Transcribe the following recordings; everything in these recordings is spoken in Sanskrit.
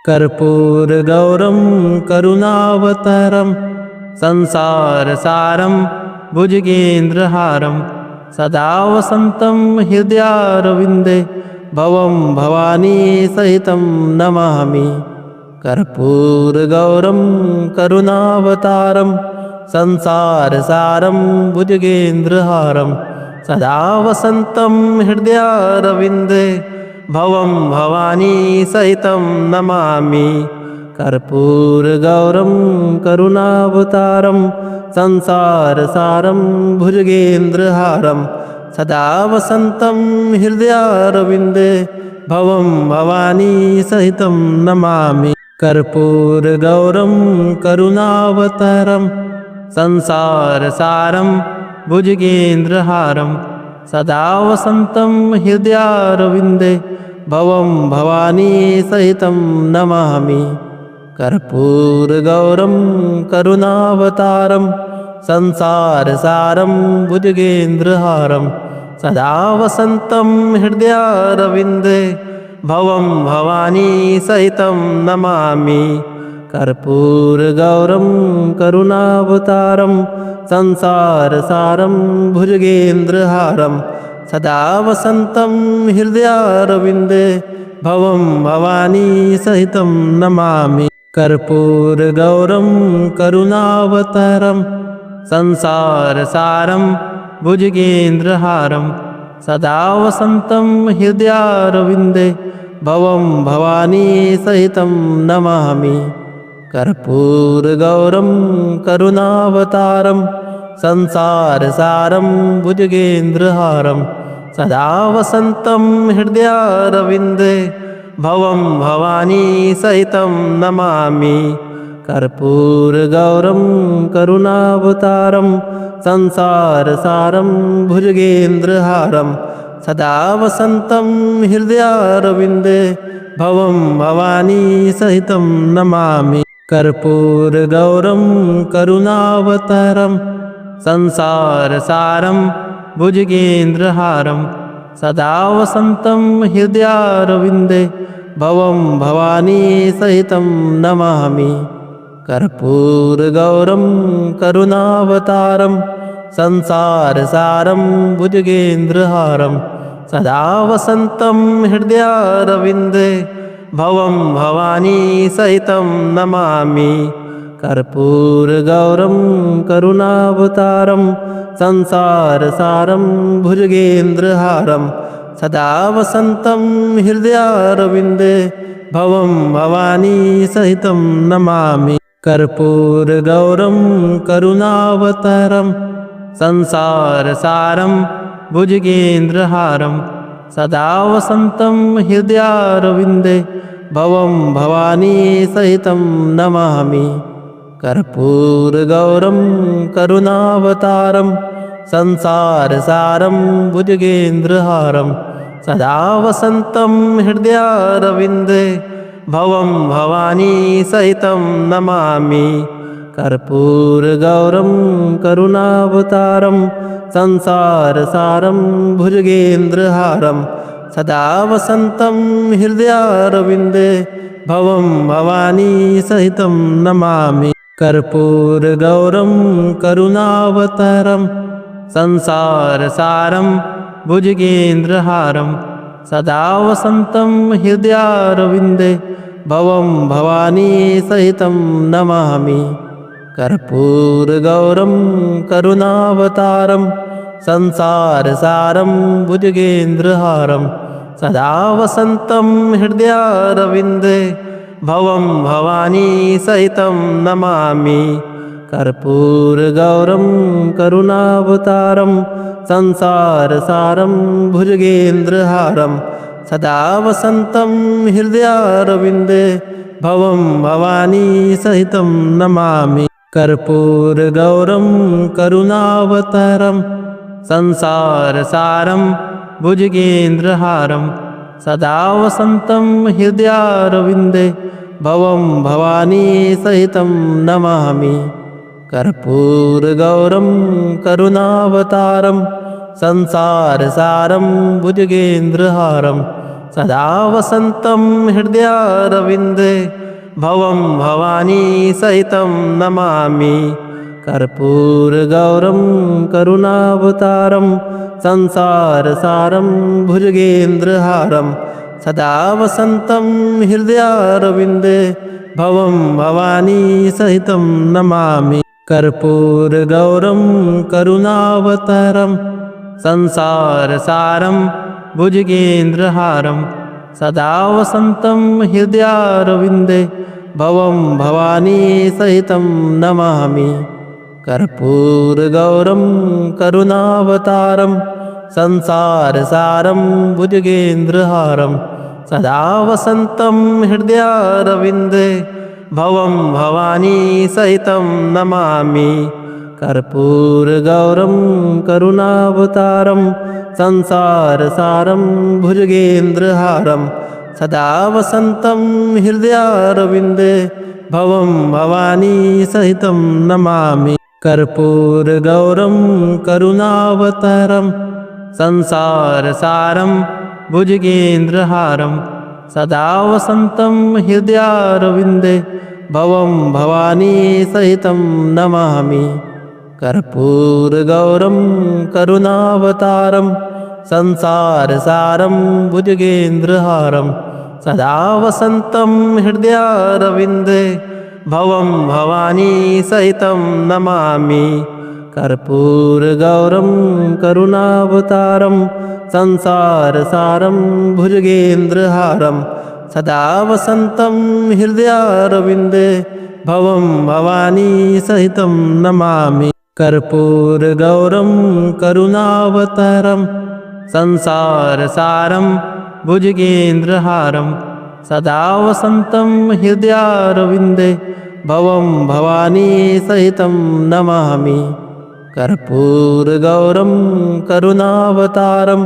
कर्पूरगौरं करुणावतारं संसारसारं भुजगेन्द्रहारं सदा वसन्तं हृदयारविन्दे भवं भवानी सहितं नमामि। कर्पूरगौरं करुणावतारं संसारसारं भुजगेन्द्रहारं सदा वसन्तं हृदयारविन्दे भवं भवानी सहितं नमामि। कर्पूरगौरं करुणावतारं संसारसारं भुजगेन्द्रहारं सदा वसन्तं हृदयारविन्दे भवं भवानी सहितं नमामि। कर्पूरगौरं करुणावतारं संसारसारं भुजगेन्द्रहारं सदा वसन्तं हृदयारविन्दे भवं भवानी सहितं नमामि। कर्पूरगौरं करुणावतारं संसारसारं भुजगेन्द्रहारं सदा वसन्तं हृदयारविन्दे भवं भवानी सहितं नमामि। कर्पूरगौरं करुणावतारं संसारसारं भुजगेन्द्रहारं सदा वसन्तं हृदयारविन्दे भवं भवानी सहितं नमामि। कर्पूरगौरं करुणावतारं संसारसारं भुजगेन्द्रहारं सदा वसन्तं हृदयारविन्दे भवं भवानी सहितं नमामि। कर्पूरगौरं करुणावतारं संसारसारं भुजगेन्द्रहारं सदा वसन्तं हृदयारविन्दे भवं भवानी सहितं नमामि। कर्पूरगौरं करुणावतारं संसारसारं भुजगेन्द्रहारं सदा वसन्तं हृदयारविन्दे भवं भवानी सहितं नमामि। कर्पूरगौरं करुणावतारं संसारसारं भुजगेन्द्रहारं सदा वसन्तं हृदयारविन्दे भवं भवानी सहितं नमामि। कर्पूरगौरं करुणावतारं संसारसारं भुजगेन्द्रहारं सदा वसन्तं हृदयारविन्दे भवं भवानी सहितं नमामि। कर्पूरगौरं करुणावतारं संसारसारं भुजगेन्द्रहारं सदा वसन्तं हृदयारविन्दे भवं भवानी सहितं नमामि। कर्पूरगौरं करुणावतारं संसारसारं भुजगेन्द्रहारं सदा वसन्तं हृदयारविन्दे भवं भवानी सहितं नमामि। कर्पूरगौरं करुणावतारं संसारसारं भुजगेन्द्रहारं सदा वसन्तं हृदयारविन्दे भवं भवानी सहितं नमामि। कर्पूरगौरं करुणावतारं संसारसारं भुजगेन्द्रहारं सदा वसन्तं हृदयारविन्दे भवं भवानी सहितं नमामि। कर्पूरगौरं करुणावतारं संसारसारं भुजगेन्द्रहारं सदा वसन्तं हृदयारविन्दे भवं भवानी सहितं नमामि। कर्पूरगौरं करुणावतारं संसारसारं भुजगेन्द्रहारं सदा वसन्तं हृदयारविन्दे भवं भवानी सहितं नमामि। कर्पूरगौरं करुणावतारं संसारसारं भुजगेन्द्रहारं सदा वसन्तं हृदयारविन्दे भवं भवानी सहितं नमामि। कर्पूरगौरं करुणावतारं संसारसारं भुजगेन्द्रहारं सदा वसन्तं हृदयारविन्दे भवं भवानी सहितं नमामि। कर्पूरगौरं करुणावतारं संसारसारं भुजगेन्द्रहारं सदा वसन्तं हृदयारविन्दे भवं भवानी सहितं नमामि। कर्पूरगौरं करुणावतारं संसारसारं भुजगेन्द्रहारं सदा वसन्तं हृदयारविन्दे भवं भवानी सहितं नमामि। कर्पूरगौरं करुणावतारं संसारसारं भुजगेन्द्रहारं सदा वसन्तं हृदयारविन्दे भवं भवानी सहितं नमामि। कर्पूरगौरं करुणावतारं संसारसारं भुजगेन्द्रहारं सदा वसन्तं हृदयारविन्दे भवं भवानी सहितं नमामि। कर्पूरगौरं करुणावतारं संसारसारं भुजगेन्द्रहारं सदा वसन्तं हृदयारविन्दे भवं भवानी सहितं नमामि। कर्पूरगौरं करुणावतारं संसारसारं भुजगेन्द्रहारं सदा वसन्तं हृदयारविन्दे भवं भवानी सहितं नमामि। कर्पूरगौरं करुणावतारं संसारसारं भुजगेन्द्रहारं सदा वसन्तं हृदयारविन्दे भवं भवानी सहितं नमामि। कर्पूरगौरं करुणावतारं संसारसारं भुजगेन्द्रहारं सदा वसन्तं हृदयारविन्दे भवं भवानी सहितं नमामि। कर्पूरगौरं करुणावतारं संसारसारं भुजगेन्द्रहारं सदा वसन्तं हृदयारविन्दे भवं भवानी सहितं नमामि। कर्पूरगौरं करुणावतारं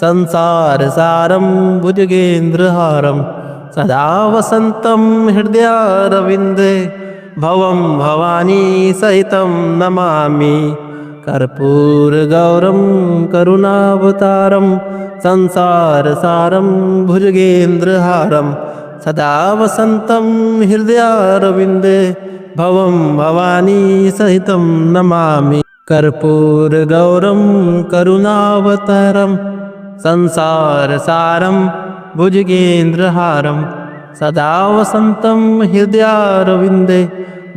संसारसारं भुजगेन्द्रहारं सदा वसन्तं हृदयारविन्दे भवं भवानी सहितं नमामि। कर्पूरगौरं करुणावतारं संसारसारं भुजगेन्द्रहारं सदा वसन्तं हृदयारविन्दे भवं भवानी सहितं नमामि। कर्पूरगौरं करुणावतारं संसारसारं भुजगेन्द्रहारं सदा वसन्तं हृदयारविन्दे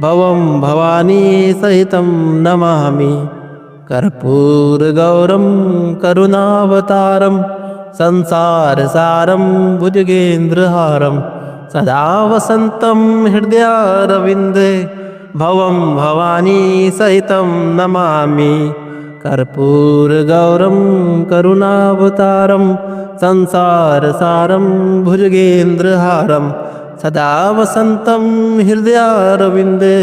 भवं भवानी सहितं नमामि। कर्पूरगौरं करुणावतारं संसारसारं भुजगेन्द्रहारं सदा वसन्तं हृदयारविन्दे भवं भवानी सहितं नमामि। कर्पूरगौरं करुणावतारं संसारसारं भुजगेन्द्रहारं सदा वसन्तं हृदयारविन्दे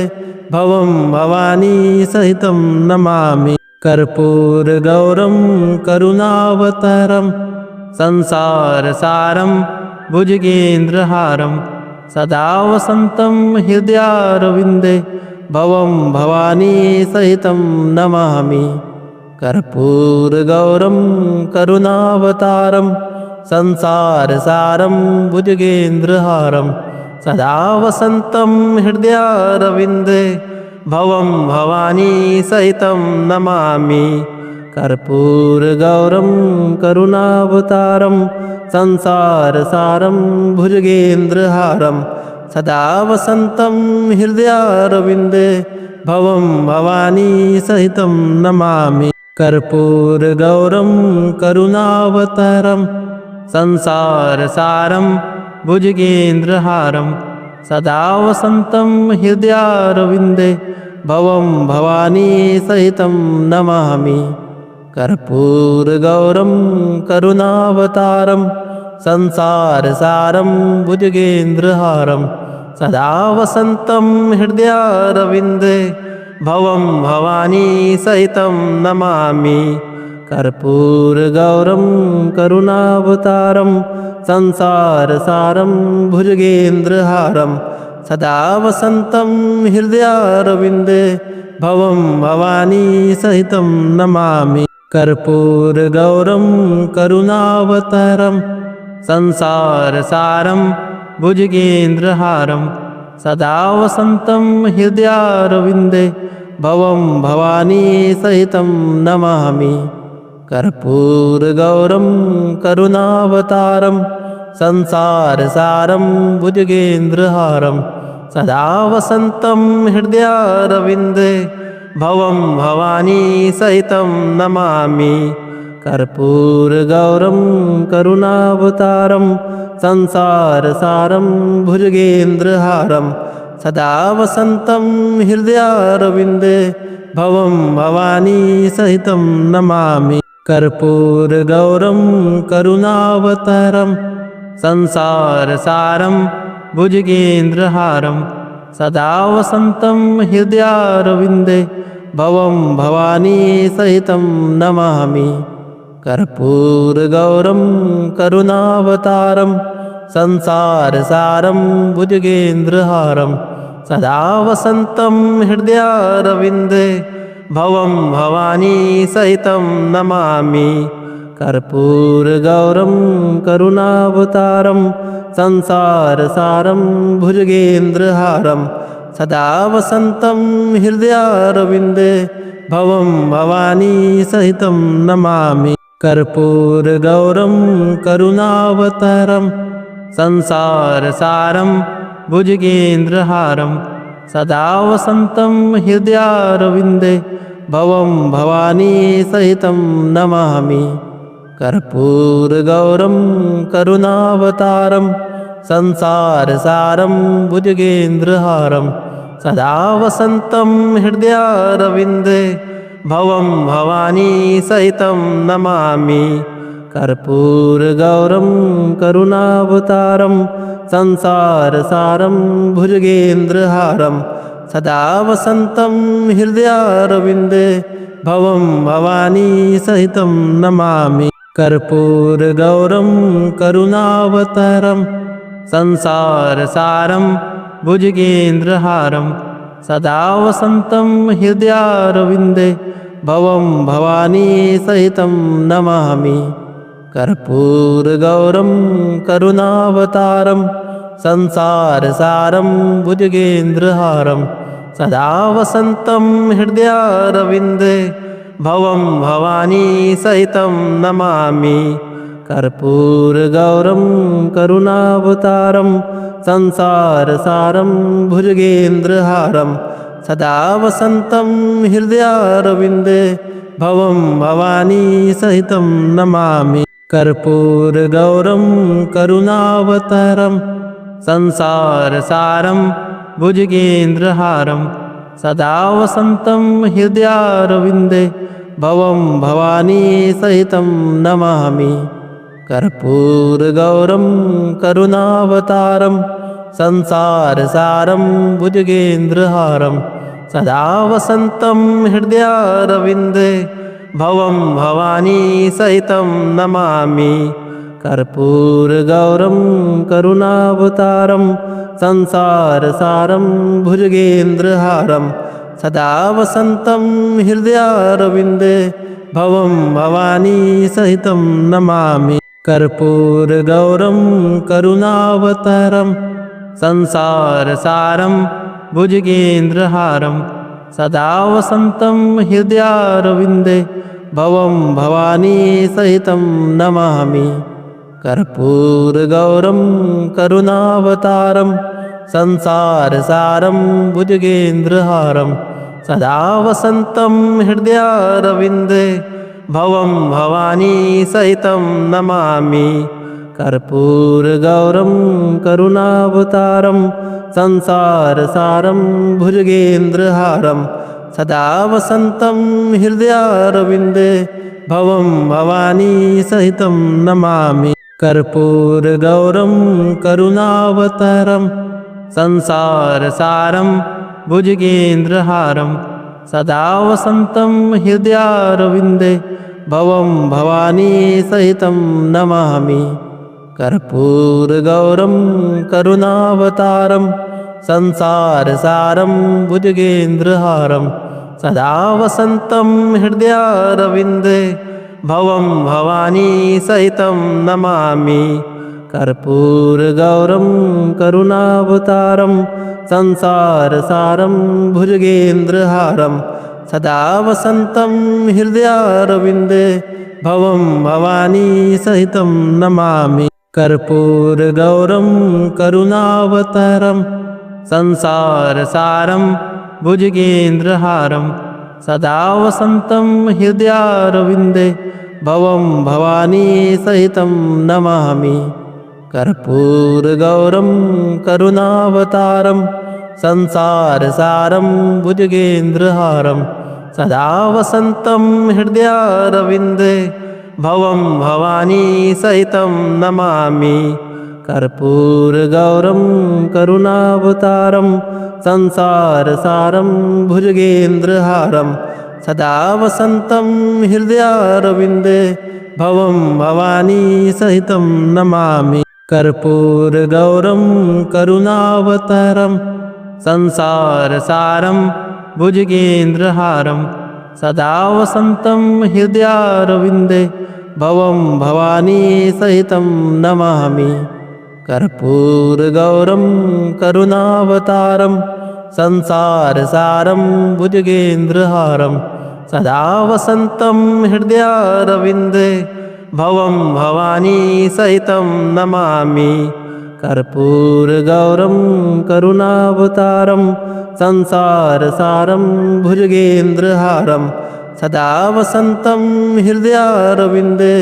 भवं भवानी सहितं नमामि। कर्पूरगौरं करुणावतारं संसारसारं भुजगेन्द्रहारं सदा वसन्तं हृदयारविन्दे भवं भवानी सहितं नमामि। कर्पूरगौरं करुणावतारं संसारसारं भुजगेन्द्रहारं सदा वसन्तं हृदयारविन्दे भवं भवानी सहितं नमामि। कर्पूरगौरं करुणावतारं संसारसारं भुजगेन्द्रहारं सदा वसन्तं हृदयारविन्दे भवं भवानी सहितं नमामि। कर्पूरगौरं करुणावतारं संसारसारं भुजगेन्द्रहारं सदा वसन्तं हृदयारविन्दे भवं भवानी सहितं नमामि। कर्पूरगौरं करुणावतारं संसारसारं भुजगेन्द्रहारं सदा वसन्तं हृदयारविन्दे भवं भवानी सहितं नमामि। कर्पूरगौरं करुणावतारं संसारसारं भुजगेन्द्रहारं सदा वसन्तं हृदयारविन्दे भवं भवानी सहितं नमामि। कर्पूरगौरं करुणावतारं संसारसारं भुजगेन्द्रहारं सदा वसन्तं हृदयारविन्दे भवं भवानी सहितं नमामि। कर्पूरगौरं करुणावतारं संसारसारं भुजगेन्द्रहारं सदा वसन्तं हृदयारविन्दे भवं भवानी सहितं नमामि। कर्पूरगौरं करुणावतारं संसारसारं भुजगेन्द्रहारं सदा वसन्तं हृदयारविन्दे भवं भवानी सहितं नमामि। कर्पूरगौरं करुणावतारं संसारसारं भुजगेन्द्रहारं सदा वसन्तं हृदयारविन्दे भवं भवानी सहितं नमामि। कर्पूरगौरं करुणावतारं संसारसारं भुजगेन्द्रहारं सदा वसन्तं हृदयारविन्दे भवं भवानी सहितं नमामि। कर्पूरगौरं करुणावतारं संसारसारं भुजगेन्द्रहारं सदा वसन्तं हृदयारविन्दे भवं भवानी सहितं नमामि। कर्पूरगौरं करुणावतारं संसारसारं भुजगेन्द्रहारं सदा वसन्तं हृदयारविन्दे भवं भवानी सहितं नमामि। कर्पूरगौरं करुणावतारं संसारसारं भुजगेन्द्रहारं सदा वसन्तं हृदयारविन्दे भवं भवानी सहितं नमामि। कर्पूरगौरं करुणावतारं संसारसारं भुजगेन्द्रहारं सदा वसन्तं हृदयारविन्दे भवं भवानी सहितं नमामि। कर्पूरगौरं करुणावतारं संसारसारं भुजगेन्द्रहारं सदा वसन्तं हृदयारविन्दे भवं भवानी सहितं नमामि। कर्पूरगौरं करुणावतारं संसारसारं भुजगेन्द्रहारं सदा वसन्तं हृदयारविन्दे भवं भवानी सहितं नमामि। कर्पूरगौरं करुणावतारं संसारसारं भुजगेन्द्रहारं सदा वसन्तं हृदयारविन्दे भवं भवानी सहितं नमामि। कर्पूरगौरं करुणावतारं संसारसारं भुजगेन्द्रहारं सदा वसन्तं हृदयारविन्दे भवं भवानी सहितं नमामि। कर्पूरगौरं करुणावतारं संसारसारं भुजगेन्द्रहारं सदा वसन्तं हृदयारविन्दे भवं भवानी सहितं नमामि। कर्पूरगौरं करुणावतारं संसारसारं भुजगेन्द्रहारं सदा वसन्तं हृदयारविन्दे भवं भवानी सहितं नमामि। कर्पूरगौरं करुणावतारं संसारसारं भुजगेन्द्रहारं सदा वसन्तं हृदयारविन्दे भवं भवानी सहितं नमामि। कर्पूरगौरं करुणावतारं संसारसारं भुजगेन्द्रहारं सदा वसन्तं हृदयारविन्दे भवं भवानी सहितं नमामि। कर्पूरगौरं करुणावतारं संसारसारं भुजगेन्द्रहारं सदा वसन्तं हृदयारविन्दे भवं भवानी सहितं नमामि। कर्पूरगौरं करुणावतारं संसारसारं भुजगेन्द्रहारं सदा वसन्तं हृदयारविन्दे भवं भवानी सहितं नमामि। कर्पूरगौरं करुणावतारं संसारसारं भुजगेन्द्रहारं सदा वसन्तं हृदयारविन्दे भवं भवानी सहितं नमामि। कर्पूरगौरं करुणावतारं संसारसारं भुजगेन्द्रहारं सदा वसन्तं हृदयारविन्दे भवं भवानी सहितं नमामि। कर्पूरगौरं करुणावतारं संसारसारं भुजगेन्द्रहारं सदा वसन्तं हृदयारविन्दे भवं भवानी सहितं नमामि। कर्पूरगौरं करुणावतारं संसारसारं भुजगेन्द्रहारं सदा वसन्तं हृदयारविन्दे भवं भवानी सहितं नमामि। कर्पूरगौरं करुणावतारं संसारसारं भुजगेन्द्रहारं सदा वसन्तं हृदयारविन्दे भवं भवानी सहितं नमामि। कर्पूरगौरं करुणावतारं संसारसारं भुजगेन्द्रहारं सदा वसन्तं हृदयारविन्दे भवं भवानी सहितं नमामि। कर्पूरगौरं करुणावतारं संसारसारं भुजगेन्द्रहारं सदा वसन्तं हृदयारविन्दे भवं भवानी सहितं नमामि। कर्पूरगौरं करुणावतारं संसारसारं भुजगेन्द्रहारं सदा वसन्तं हृदयारविन्दे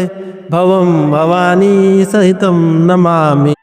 भवं भवानी सहितं नमामि।